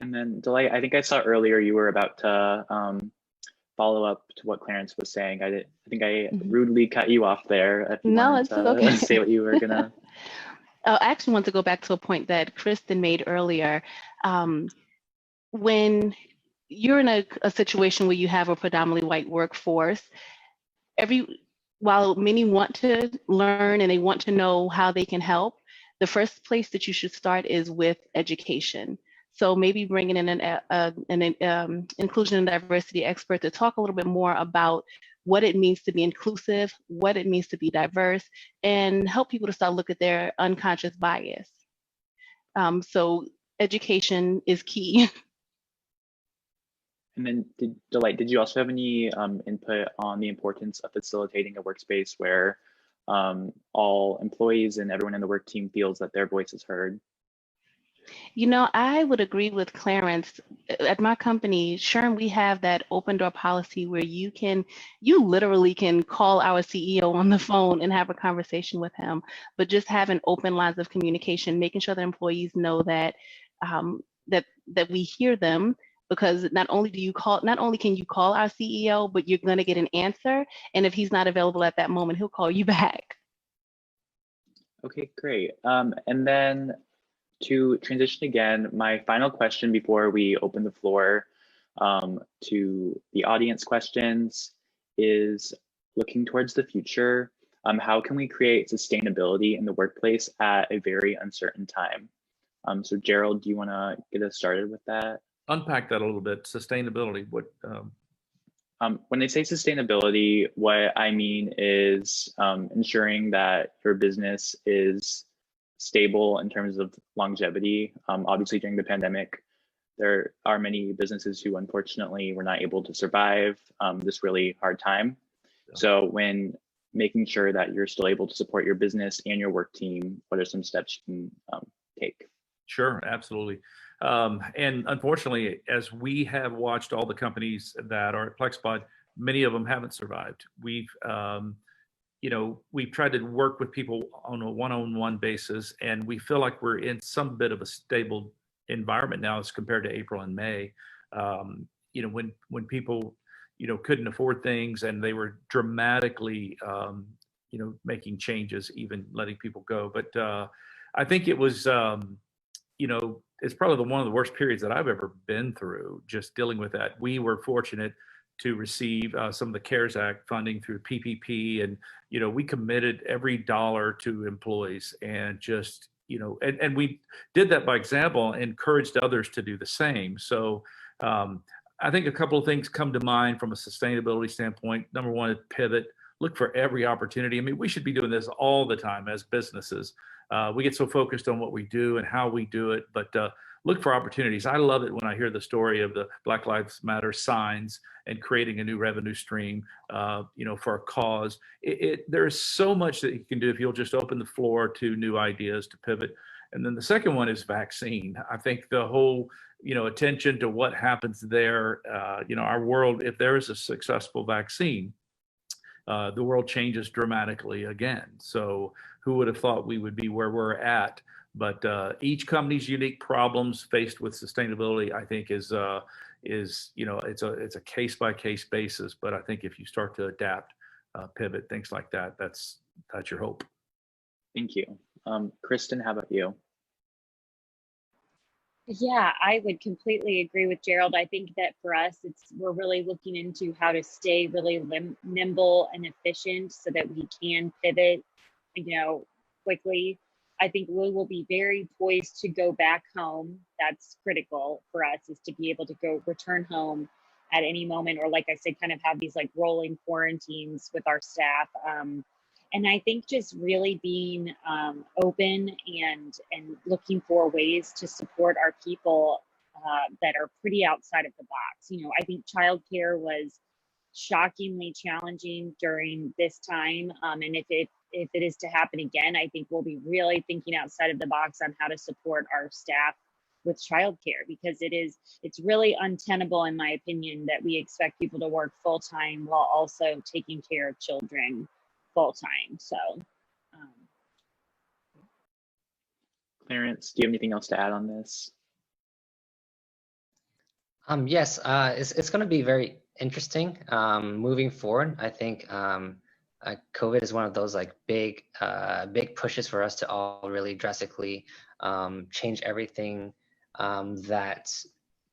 And then Delight, I think I saw earlier you were about to follow up to what Clarence was saying. I think I rudely cut you off there. If you No, wanted it's to okay. say what you were gonna. I actually want to go back to a point that Kristen made earlier. When you're in a situation where you have a predominantly white workforce, while many want to learn and they want to know how they can help, the first place that you should start is with education. So maybe bringing in an inclusion and diversity expert to talk a little bit more about what it means to be inclusive, what it means to be diverse, and help people to start look at their unconscious bias. So education is key. And then Delight, did you also have any input on the importance of facilitating a workspace where all employees and everyone in the work team feels that their voice is heard? You know, I would agree with Clarence. At my company, SHRM, we have that open door policy where you literally can call our CEO on the phone and have a conversation with him, but just having open lines of communication, making sure that employees know that that we hear them, because not only can you call our CEO, but you're going to get an answer. And if he's not available at that moment, he'll call you back. Okay, great. And then to transition again, my final question before we open the floor to the audience questions is looking towards the future. How can we create sustainability in the workplace at a very uncertain time? So Gerald, do you want to get us started with that? Unpack that a little bit. Sustainability. What? When I say sustainability, what I mean is ensuring that your business is stable in terms of longevity. Obviously, during the pandemic, there are many businesses who unfortunately were not able to survive this really hard time. Yeah. So when making sure that you're still able to support your business and your work team, what are some steps you can take? Sure, absolutely. And unfortunately, as we have watched all the companies that are at Plexpod, many of them haven't survived. We've tried to work with people on a one-on-one basis, and we feel like we're in some bit of a stable environment now as compared to April and May. When people, couldn't afford things and they were dramatically, making changes, even letting people go. But I think it was, it's probably one of the worst periods that I've ever been through, just dealing with that. We were fortunate to receive some of the CARES Act funding through PPP, and we committed every dollar to employees, and just and we did that by example, encouraged others to do the same. So I think a couple of things come to mind from a sustainability standpoint. Number one is pivot. Look for every opportunity. I mean, we should be doing this all the time as businesses. We get so focused on what we do and how we do it, but look for opportunities. I love it when I hear the story of the Black Lives Matter signs and creating a new revenue stream, for a cause. There's so much that you can do if you'll just open the floor to new ideas to pivot. And then the second one is vaccine. I think the whole, attention to what happens there, our world, if there is a successful vaccine, the world changes dramatically again. So who would have thought we would be where we're at? But each company's unique problems faced with sustainability, I think, is it's a case by case basis. But I think if you start to adapt, pivot, things like that, that's your hope. Thank you. Kristen, how about you? Yeah, I would completely agree with Gerald. I think that for us, we're really looking into how to stay really nimble and efficient so that we can pivot, quickly. I think we will be very poised to go back home. That's critical for us, is to be able to return home at any moment, or like I said, kind of have these like rolling quarantines with our staff. And I think just really being open and looking for ways to support our people that are pretty outside of the box. I think childcare was shockingly challenging during this time. And if it is to happen again, I think we'll be really thinking outside of the box on how to support our staff with childcare, because it's really untenable, in my opinion, that we expect people to work full time while also taking care of children full time. So Clarence, do you have anything else to add on this? Yes, it's going to be very interesting moving forward. I think COVID is one of those like big pushes for us to all really drastically change everything that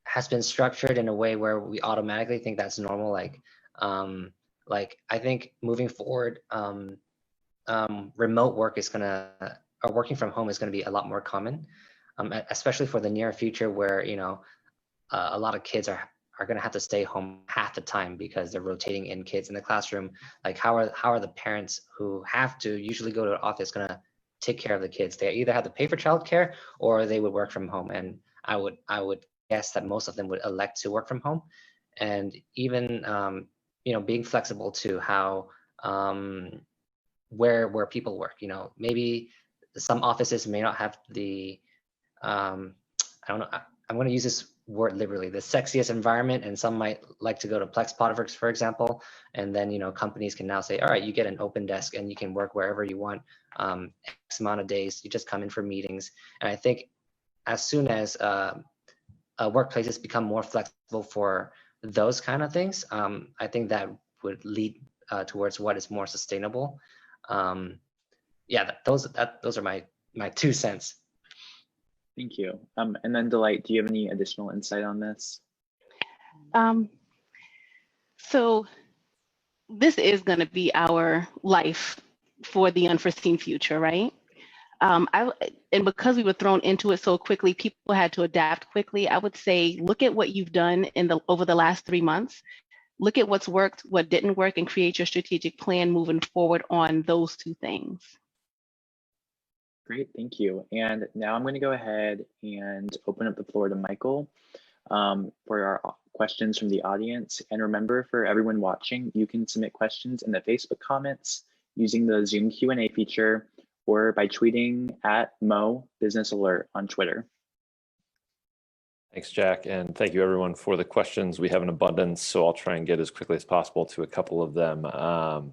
has been structured in a way where we automatically think that's normal. Like I think moving forward, remote work is or working from home is gonna be a lot more common, especially for the near future where a lot of kids are going to have to stay home half the time because they're rotating in kids in the classroom. Like how are the parents who have to usually go to the office going to take care of the kids? They either have to pay for childcare or they would work from home. And I would guess that most of them would elect to work from home. And even being flexible to how where people work. Maybe some offices may not have the I don't know. I'm going to use this word liberally, the sexiest environment, and some might like to go to PlexPod, for example, and then companies can now say, all right, you get an open desk and you can work wherever you want, X amount of days. You just come in for meetings, and I think as soon as workplaces become more flexible for those kind of things, I think that would lead towards what is more sustainable. Yeah, those are my 2 cents. Thank you. And then Delight, do you have any additional insight on this? So this is going to be our life for the unforeseen future, right? And because we were thrown into it so quickly, people had to adapt quickly. I would say, look at what you've done over the last 3 months. Look at what's worked, what didn't work, and create your strategic plan moving forward on those 2 things. Great, thank you. And now I'm going to go ahead and open up the floor to Michael for our questions from the audience. And remember, for everyone watching, you can submit questions in the Facebook comments using the Zoom Q&A feature or by tweeting at Mo Business Alert on Twitter. Thanks, Jack, and thank you everyone for the questions. We have an abundance, so I'll try and get as quickly as possible to a couple of them.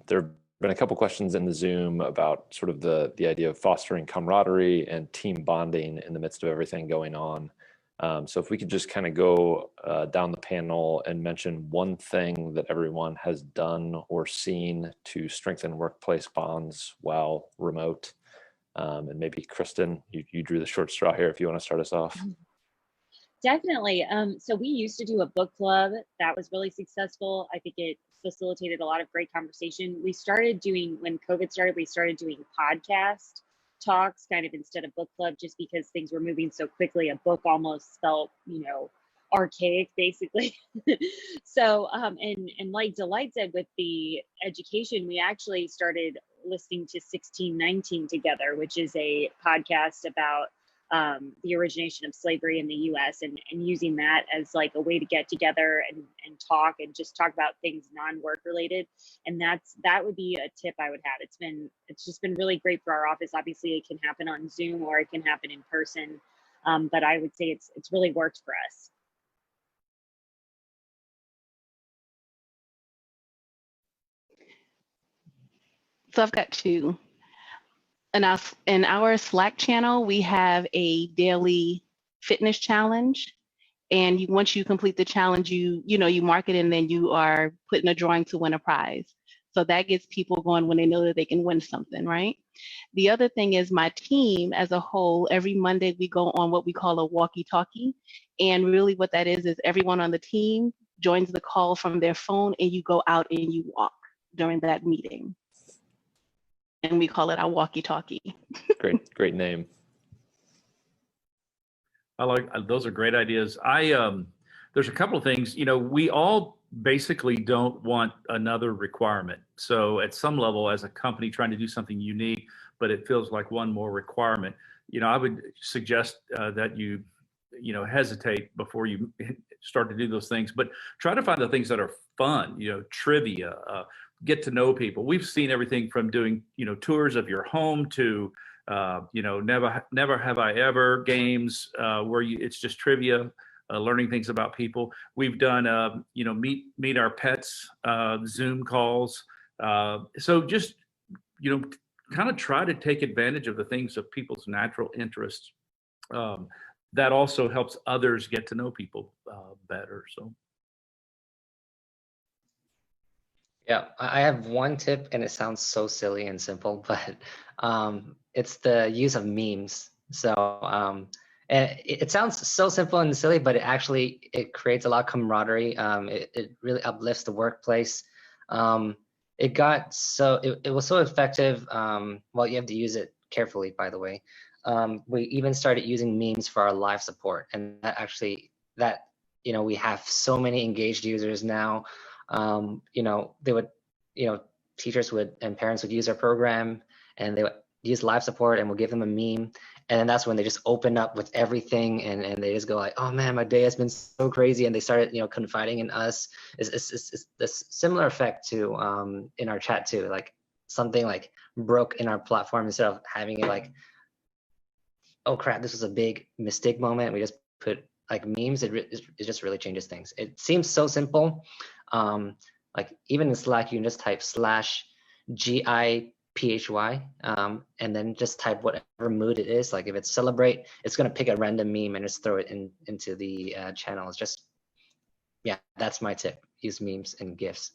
There have been a couple questions in the Zoom about sort of the idea of fostering camaraderie and team bonding in the midst of everything going on. So if we could just kind of go down the panel and mention one thing that everyone has done or seen to strengthen workplace bonds while remote. And maybe Kristen, you drew the short straw here if you want to start us off. Definitely. So we used to do a book club that was really successful. I think it facilitated a lot of great conversation. We started doing, when COVID started, we started doing podcast talks kind of instead of book club, just because things were moving so quickly. A book almost felt, archaic basically. So, and like Delight said, with the education, we actually started listening to 1619 together, which is a podcast about the origination of slavery in the US and using that as like a way to get together and talk and just talk about things non-work related. And that would be a tip I would have. It's just been really great for our office. Obviously it can happen on Zoom or it can happen in person. But I would say it's really worked for us. So I've got 2. In our Slack channel, we have a daily fitness challenge. And once you complete the challenge, you mark it and then you are put in a drawing to win a prize. So that gets people going when they know that they can win something, right? The other thing is my team as a whole, every Monday we go on what we call a walkie-talkie. And really what that is everyone on the team joins the call from their phone and you go out and you walk during that meeting. And we call it our walkie-talkie. Great name. I like, those are great ideas. There's a couple of things, we all basically don't want another requirement. So at some level, as a company trying to do something unique, but it feels like one more requirement, I would suggest that you hesitate before you start to do those things, but try to find the things that are fun, trivia, get to know people. We've seen everything from doing, tours of your home to, never have I ever games where it's just trivia, learning things about people. We've done, meet our pets, Zoom calls. So just, kind of try to take advantage of the things of people's natural interests. that also helps others get to know people better. So. Yeah, I have one tip, and it sounds so silly and simple, but it's the use of memes. So and it sounds so simple and silly, but it creates a lot of camaraderie. It really uplifts the workplace. It was so effective. Well, you have to use it carefully, by the way. We even started using memes for our live support, and that we have so many engaged users now. They would, teachers would and parents would use our program, and they would use live support, and we'll give them a meme, and then that's when they just open up with everything, and they just go like, oh man, my day has been so crazy, and they started confiding in us. It's this similar effect to in our chat too, like something like broke in our platform, instead of having it like, oh crap, this was a big mistake moment, we just put like memes. It just really changes things. It seems so simple. Like even in Slack, you can just type /GIPHY, and then just type whatever mood it is. Like if it's celebrate, it's gonna pick a random meme and just throw it into the channel. It's just, yeah, that's my tip. Use memes and GIFs.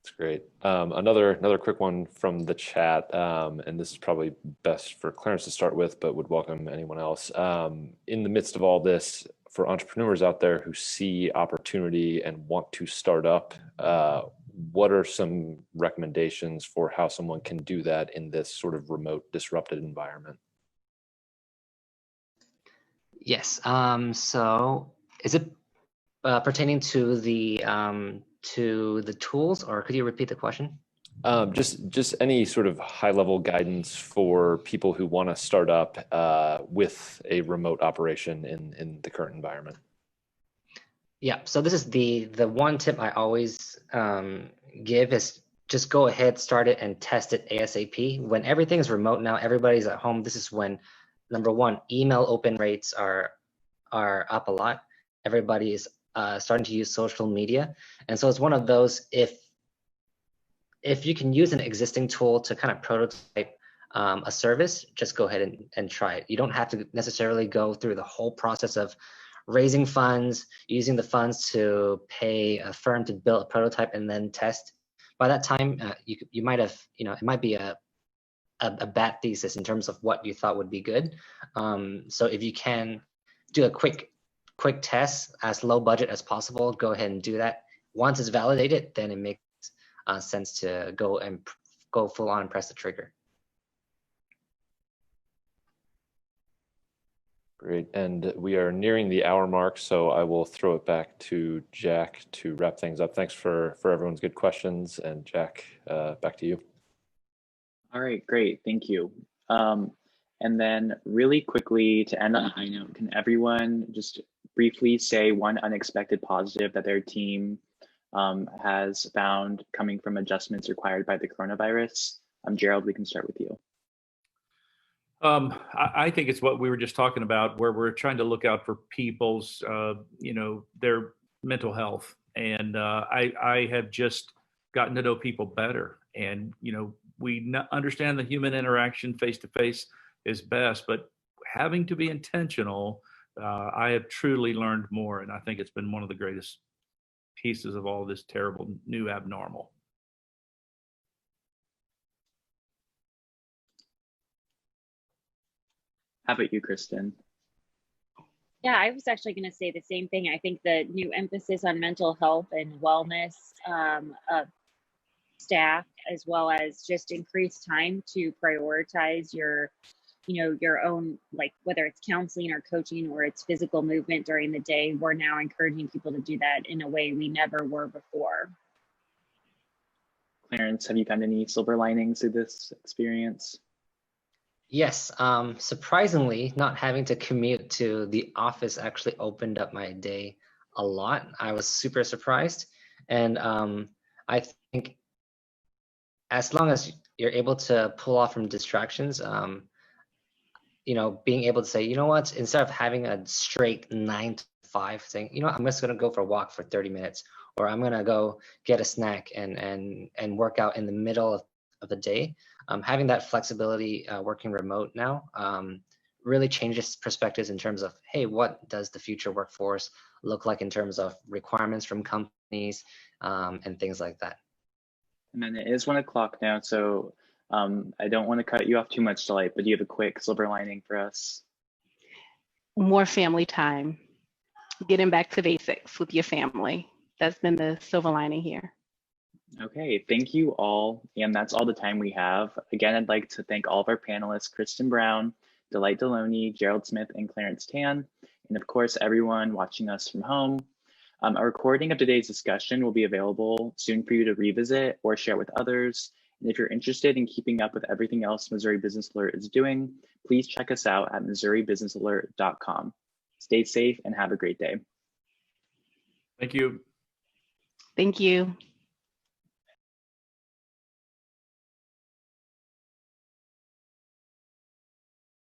That's great. Another quick one from the chat, and this is probably best for Clarence to start with, but would welcome anyone else. In the midst of all this, for entrepreneurs out there who see opportunity and want to start up, what are some recommendations for how someone can do that in this sort of remote, disrupted environment? Yes. So is it pertaining to the tools, or could you repeat the question? Just any sort of high-level guidance for people who want to start up with a remote operation in the current environment. Yeah, so this is the one tip I always give is just go ahead, start it, and test it ASAP. When everything is remote now, everybody's at home. This is when, number one, email open rates are up a lot. Everybody is starting to use social media, and so it's one of those, if you can use an existing tool to kind of prototype a service, just go ahead and try it. You don't have to necessarily go through the whole process of raising funds, using the funds to pay a firm to build a prototype and then test. By that time, you might have, it might be a bad thesis in terms of what you thought would be good. So if you can do a quick test as low budget as possible, go ahead and do that. Once it's validated, then it makes sense to go full on and press the trigger. Great, and we are nearing the hour mark, so I will throw it back to Jack to wrap things up. Thanks for everyone's good questions, and Jack, back to you. All right, great, thank you. And then really quickly, to end on a high note, can everyone just briefly say one unexpected positive that their team has found coming from adjustments required by the coronavirus? Gerald, we can start with you. I think it's what we were just talking about, where we're trying to look out for people's, their mental health. And I have just gotten to know people better. And, we understand the human interaction face to face is best, but having to be intentional, I have truly learned more. And I think it's been one of the greatest pieces of all this terrible new abnormal. How about you, Kristen? Yeah, I was actually going to say the same thing. I think the new emphasis on mental health and wellness of staff, as well as just increased time to prioritize your own, like whether it's counseling or coaching or it's physical movement during the day. We're now encouraging people to do that in a way we never were before. Clarence, have you found any silver linings through this experience? Yes, surprisingly, not having to commute to the office actually opened up my day a lot. I was super surprised. And I think as long as you're able to pull off from distractions, being able to say, you know what, instead of having a straight 9 to 5 saying, I'm just gonna go for a walk for 30 minutes, or I'm gonna go get a snack and work out in the middle of the day. Having that flexibility working remote now really changes perspectives in terms of, hey, what does the future workforce look like in terms of requirements from companies and things like that. And then it is 1 o'clock now, so I don't want to cut you off too much, Delight, but do you have a quick silver lining for us? More family time, getting back to basics with your family. That's been the silver lining here. Okay, thank you all. And that's all the time we have. Again, I'd like to thank all of our panelists, Kristen Brown, Delight Deloney, Gerald Smith, and Clarence Tan, and of course, everyone watching us from home. A recording of today's discussion will be available soon for you to revisit or share with others. And if you're interested in keeping up with everything else Missouri Business Alert is doing, please check us out at MissouriBusinessAlert.com. Stay safe and have a great day. Thank you. Thank you.